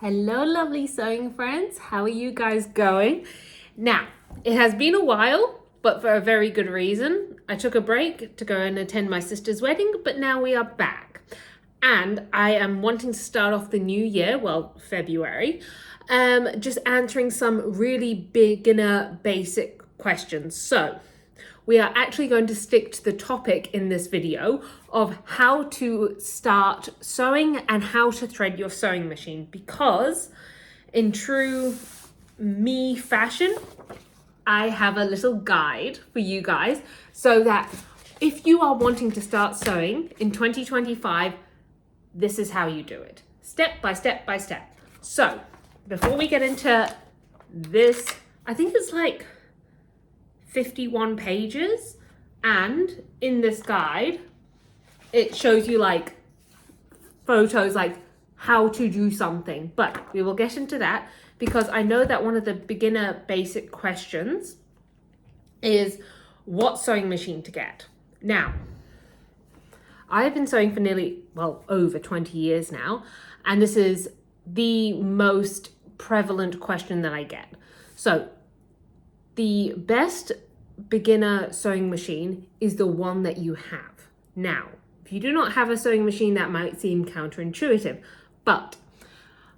Hello, lovely sewing friends. How are you guys going? Now, it has been a while, but for a very good reason. I took a break to go and attend my sister's wedding, but now we are back. And I am wanting to start off the new year, well, February, just answering some really beginner basic questions. So, we are actually going to stick to the topic in this video of how to start sewing and how to thread your sewing machine, because in true me fashion, I have a little guide for you guys so that if you are wanting to start sewing in 2025, this is how you do it, step by step by step. So before we get into this, I think it's like 51 pages, and in this guide it shows you like photos like how to do something, but we will get into that because I know that one of the beginner basic questions is what sewing machine to get. Now, I've been sewing for nearly, well, over 20 years now, and this is the most prevalent question that I get. So the best beginner sewing machine is the one that you have. Now, if you do not have a sewing machine, that might seem counterintuitive, but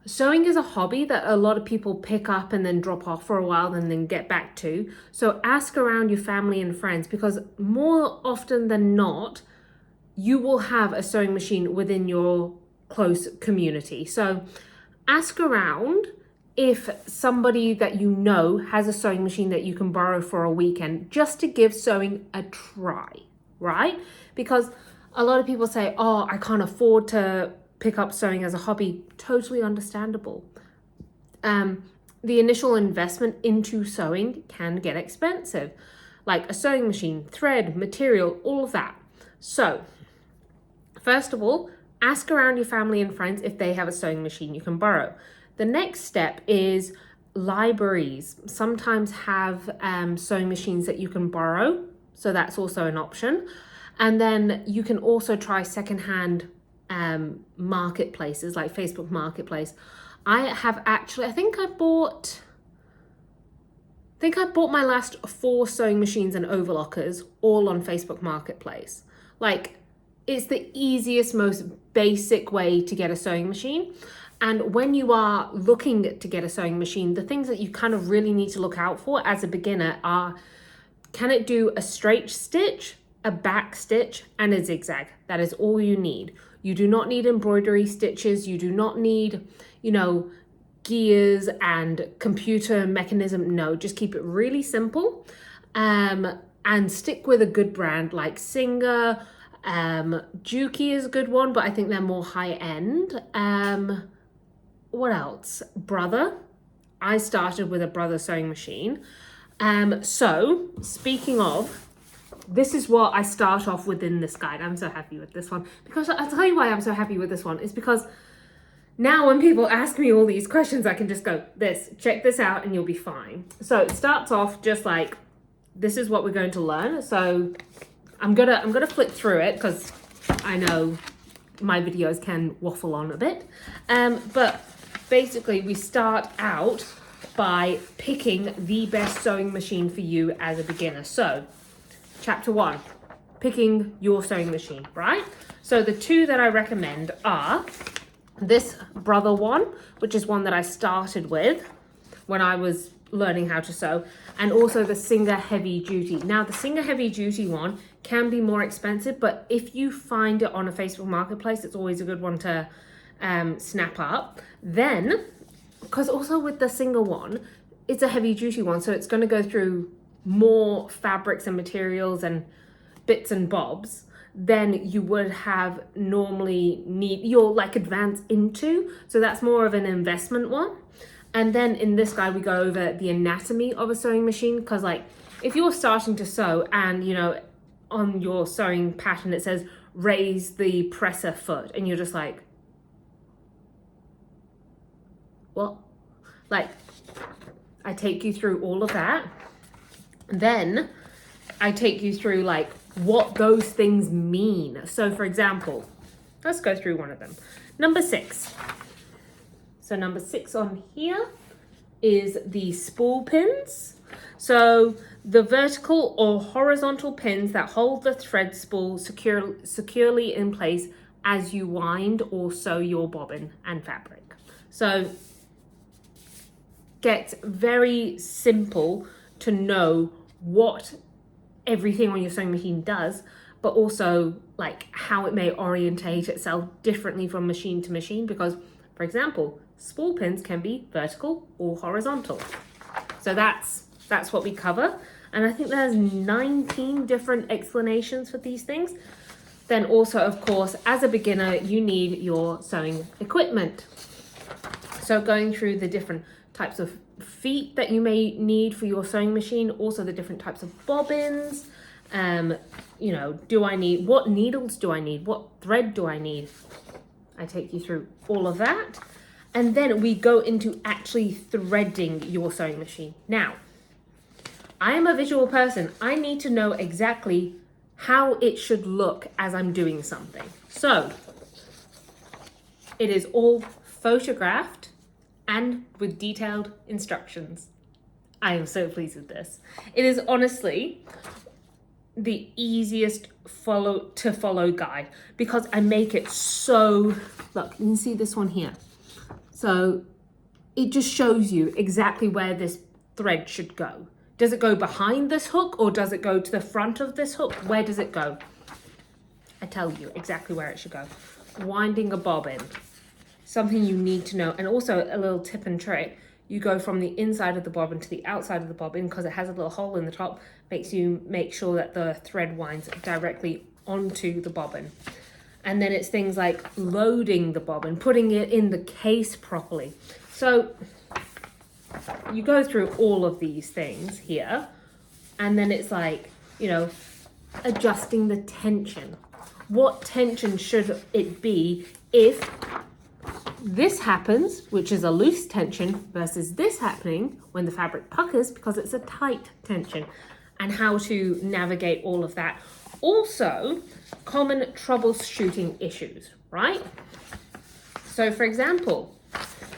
sewing is a hobby that a lot of people pick up and then drop off for a while and then get back to. So ask around your family and friends, because more often than not, you will have a sewing machine within your close community. So ask around if somebody that you know has a sewing machine that you can borrow for a weekend, just to give sewing a try, right? Because a lot of people say, oh, I can't afford to pick up sewing as a hobby. Totally understandable. The initial investment into sewing can get expensive, like a sewing machine, thread, material, all of that. So first of all, ask around your family and friends if they have a sewing machine you can borrow. The next step is libraries sometimes have sewing machines that you can borrow, so that's also an option. And then you can also try secondhand marketplaces like Facebook Marketplace. I think I bought my last 4 sewing machines and overlockers all on Facebook Marketplace. Like, it's the easiest, most basic way to get a sewing machine. And when you are looking to get a sewing machine, the things that you kind of really need to look out for as a beginner are, can it do a straight stitch, a back stitch, and a zigzag? That is all you need. You do not need embroidery stitches. You do not need, gears and computer mechanism. No, just keep it really simple, and stick with a good brand like Singer. Juki is a good one, but I think they're more high end. What else? Brother. I started with a Brother sewing machine. So speaking of, this is what I start off with in this guide. I'm so happy with this one, because I'll tell you why I'm so happy with this one. It's because now when people ask me all these questions, I can just go, check this out and you'll be fine. So it starts off just like, this is what we're going to learn. So I'm gonna flip through it because I know my videos can waffle on a bit. But basically we start out by picking the best sewing machine for you as a beginner. So chapter 1, picking your sewing machine, right? So the 2 that I recommend are this Brother one, which is one that I started with when I was learning how to sew, and also the Singer Heavy Duty. Now the Singer Heavy Duty one can be more expensive, but if you find it on a Facebook Marketplace, it's always a good one to snap up. Then, because also with the Singer one, it's a heavy duty one, so it's going to go through more fabrics and materials and bits and bobs than you would have normally need your like advance into. So that's more of an investment one. And then in this guide, we go over the anatomy of a sewing machine, because like if you're starting to sew and on your sewing pattern it says raise the presser foot, and you're just like, what? Like, I take you through all of that. Then I take you through like what those things mean. So for example, let's go through one of them. Number 6. So number 6 on here is the spool pins. So the vertical or horizontal pins that hold the thread spool securely in place as you wind or sew your bobbin and fabric. So gets very simple to know what everything on your sewing machine does, but also like how it may orientate itself differently from machine to machine, because for example, spool pins can be vertical or horizontal. So that's what we cover. And I think there's 19 different explanations for these things. Then also, of course, as a beginner, you need your sewing equipment. So going through the different types of feet that you may need for your sewing machine, also the different types of bobbins, you know, what needles do I need? What thread do I need? I take you through all of that. And then we go into actually threading your sewing machine. Now, I am a visual person. I need to know exactly how it should look as I'm doing something. So it is all photographed and with detailed instructions. I am so pleased with this. It is honestly the easiest to follow guide, because I make it so, look, you can see this one here. So it just shows you exactly where this thread should go. Does it go behind this hook or does it go to the front of this hook? Where does it go? I tell you exactly where it should go. Winding a bobbin, something you need to know. And also a little tip and trick, you go from the inside of the bobbin to the outside of the bobbin, because it has a little hole in the top, makes you make sure that the thread winds directly onto the bobbin. And then it's things like loading the bobbin, putting it in the case properly. So you go through all of these things here, and then it's like, you know, adjusting the tension. What tension should it be if this happens, which is a loose tension, versus this happening when the fabric puckers because it's a tight tension, and how to navigate all of that. Also, common troubleshooting issues, right? So for example,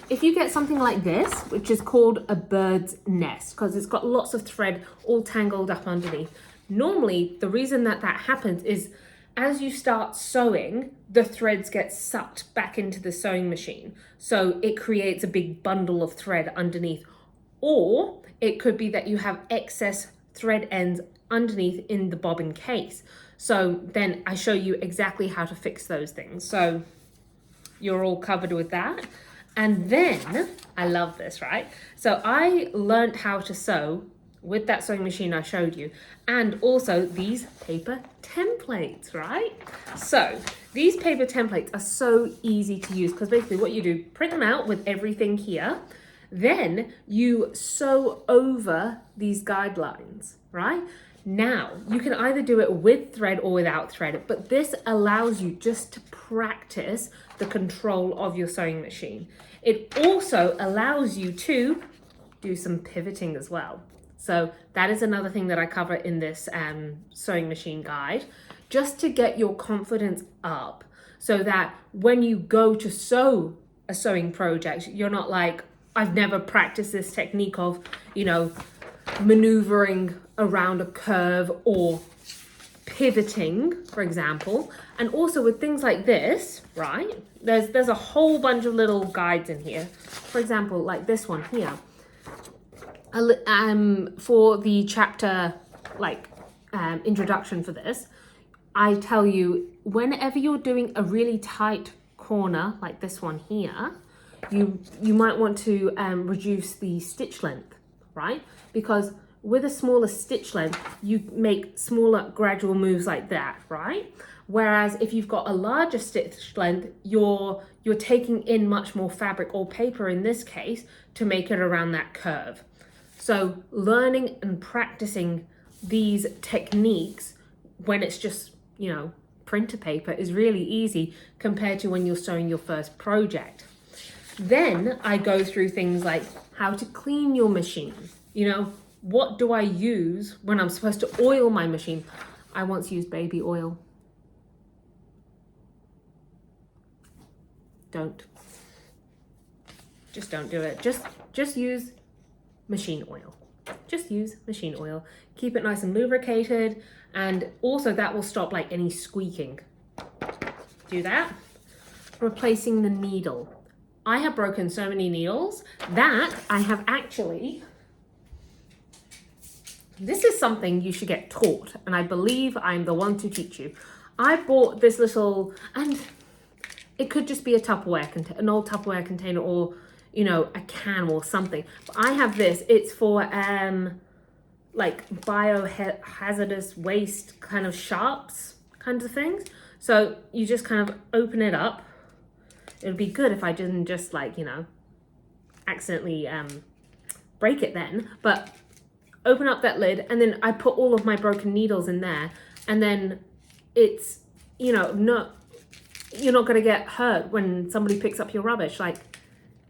if you get something like this, which is called a bird's nest, because it's got lots of thread all tangled up underneath. Normally, the reason that happens is as you start sewing, the threads get sucked back into the sewing machine. So it creates a big bundle of thread underneath. Or it could be that you have excess thread ends underneath in the bobbin case. So then I show you exactly how to fix those things. So you're all covered with that. And then, I love this, right? So I learned how to sew with that sewing machine I showed you, and also these paper templates, right? So these paper templates are so easy to use, because basically what you do, print them out with everything here, then you sew over these guidelines, right? Now, you can either do it with thread or without thread, but this allows you just to practice the control of your sewing machine. It also allows you to do some pivoting as well. So that is another thing that I cover in this sewing machine guide, just to get your confidence up, so that when you go to sew a sewing project, you're not like, I've never practiced this technique of, you know, maneuvering around a curve or pivoting, for example. And also with things like this, right, there's a whole bunch of little guides in here. For example, like this one here, for the chapter introduction for this, I tell you, whenever you're doing a really tight corner like this one here, you might want to reduce the stitch length, right? Because with a smaller stitch length, you make smaller gradual moves like that, right? Whereas if you've got a larger stitch length, you're taking in much more fabric, or paper in this case, to make it around that curve. So learning and practicing these techniques when it's just, you know, printer paper is really easy compared to when you're sewing your first project. Then I go through things like how to clean your machine. You know, what do I use when I'm supposed to oil my machine? I once used baby oil. Don't. just don't do it. Just use machine oil. Just use machine oil. Keep it nice and lubricated, and also that will stop like any squeaking. Do that. Replacing the needle. I have broken so many needles that I have actually, this is something you should get taught, and I believe I'm the one to teach you. I bought this little, and it could just be a Tupperware, an old Tupperware container, or you know, a can or something. But I have this. It's for like biohazardous waste kind of sharps kinds of things. So you just kind of open it up. It would be good if I didn't just like, you know, accidentally break it then. But open up that lid, and then I put all of my broken needles in there, and then it's, you know, you're not going to get hurt when somebody picks up your rubbish. Like,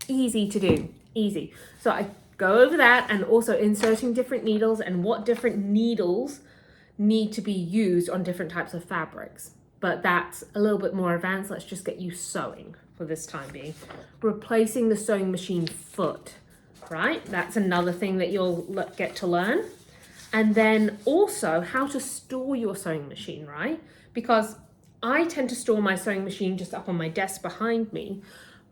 easy to do, easy. So I go over that, and also inserting different needles and what different needles need to be used on different types of fabrics. But that's a little bit more advanced. Let's just get you sewing for this time being. Replacing the sewing machine foot, right? That's another thing that you'll get to learn. And then also how to store your sewing machine, right? Because I tend to store my sewing machine just up on my desk behind me.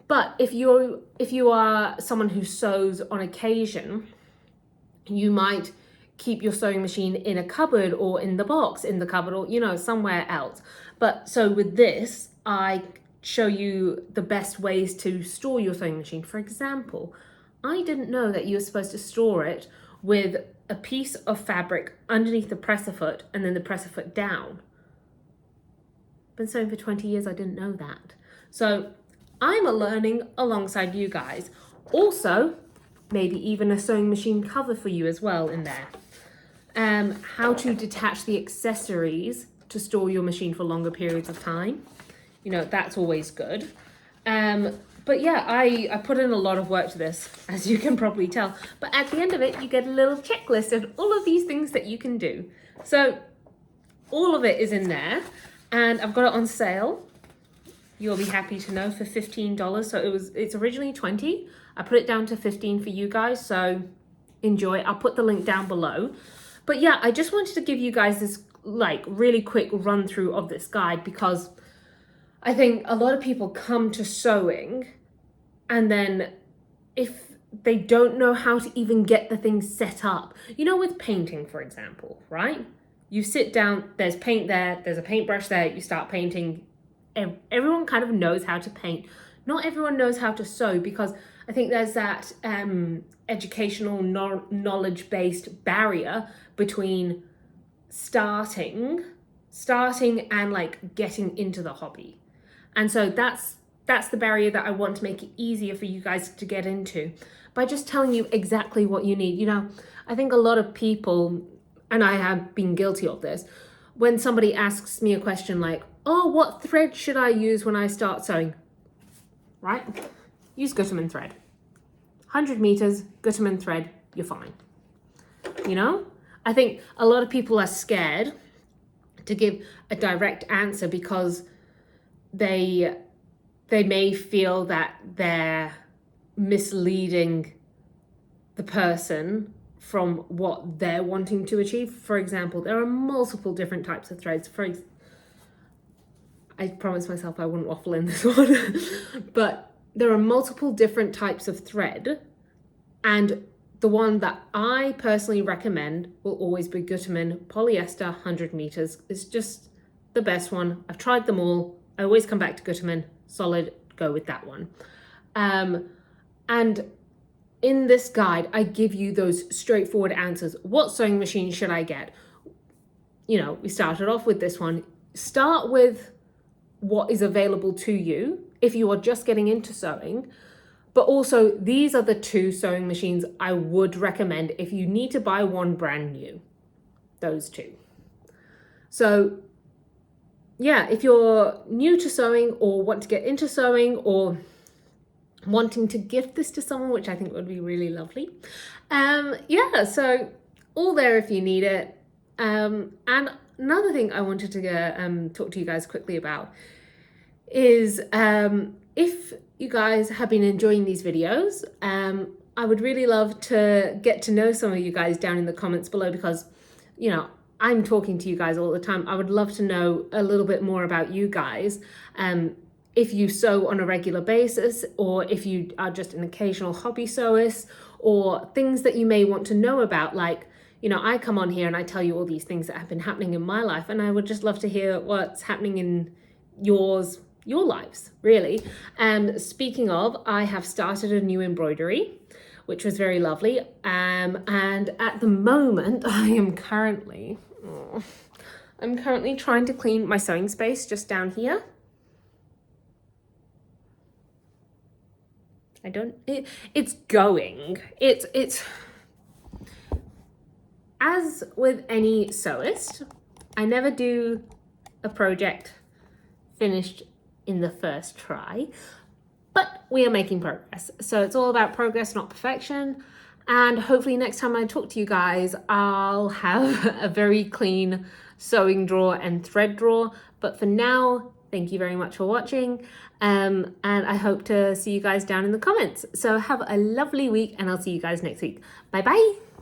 But if you are someone who sews on occasion, you might keep your sewing machine in a cupboard, or in the box in the cupboard, or, you know, somewhere else. But so with this, I show you the best ways to store your sewing machine. For example, I didn't know that you were supposed to store it with a piece of fabric underneath the presser foot and then the presser foot down. Been sewing for 20 years, I didn't know that. So I'm learning alongside you guys. Also, maybe even a sewing machine cover for you as well in there. How to detach the accessories to store your machine for longer periods of time. You know, that's always good. But yeah, I put in a lot of work to this, as you can probably tell. But at the end of it, you get a little checklist of all of these things that you can do. So all of it is in there, and I've got it on sale. You'll be happy to know, for $15. So it's originally $20. I put it down to $15 for you guys, so enjoy. I'll put the link down below. But yeah, I just wanted to give you guys this like really quick run through of this guide, because I think a lot of people come to sewing, and then if they don't know how to even get the things set up, you know, with painting, for example, right? You sit down, there's paint there, there's a paintbrush there, you start painting. Everyone kind of knows how to paint. Not everyone knows how to sew, because I think there's that educational knowledge-based barrier between starting and like getting into the hobby. And so that's the barrier that I want to make it easier for you guys to get into by just telling you exactly what you need. You know, I think a lot of people, and I have been guilty of this, when somebody asks me a question like, oh, what thread should I use when I start sewing? Right? Use Gutermann thread. 100 meters, Gutermann thread, you're fine. You know? I think a lot of people are scared to give a direct answer because they may feel that they're misleading the person from what they're wanting to achieve. For example, there are multiple different types of threads. I promised myself I wouldn't waffle in this one, but there are multiple different types of thread, and the one that I personally recommend will always be Gutermann polyester 100 meters. It's just the best one. I've tried them all. I always come back to Gutermann. Solid, go with that one. And in this guide, I give you those straightforward answers. What sewing machine should I get? You know, we started off with this one. Start with what is available to you if you are just getting into sewing. But also, these are the two sewing machines I would recommend if you need to buy one brand new. Those two. So yeah, if you're new to sewing or want to get into sewing or wanting to gift this to someone, which I think would be really lovely. Yeah, so all there if you need it. And another thing I wanted to talk to you guys quickly about is if you guys have been enjoying these videos. I would really love to get to know some of you guys down in the comments below, because, you know, I'm talking to you guys all the time. I would love to know a little bit more about you guys. If you sew on a regular basis, or if you are just an occasional hobby sewist, or things that you may want to know about. Like, you know, I come on here and I tell you all these things that have been happening in my life, and I would just love to hear what's happening in your lives, really. Speaking of, I have started a new embroidery, which was very lovely. And at the moment, I'm currently trying to clean my sewing space just down here. It's going. It's as with any sewist, I never do a project finished in the first try, but we are making progress. So it's all about progress, not perfection. And hopefully next time I talk to you guys, I'll have a very clean sewing drawer and thread drawer. But for now, thank you very much for watching. And I hope to see you guys down in the comments. So have a lovely week, and I'll see you guys next week. Bye bye.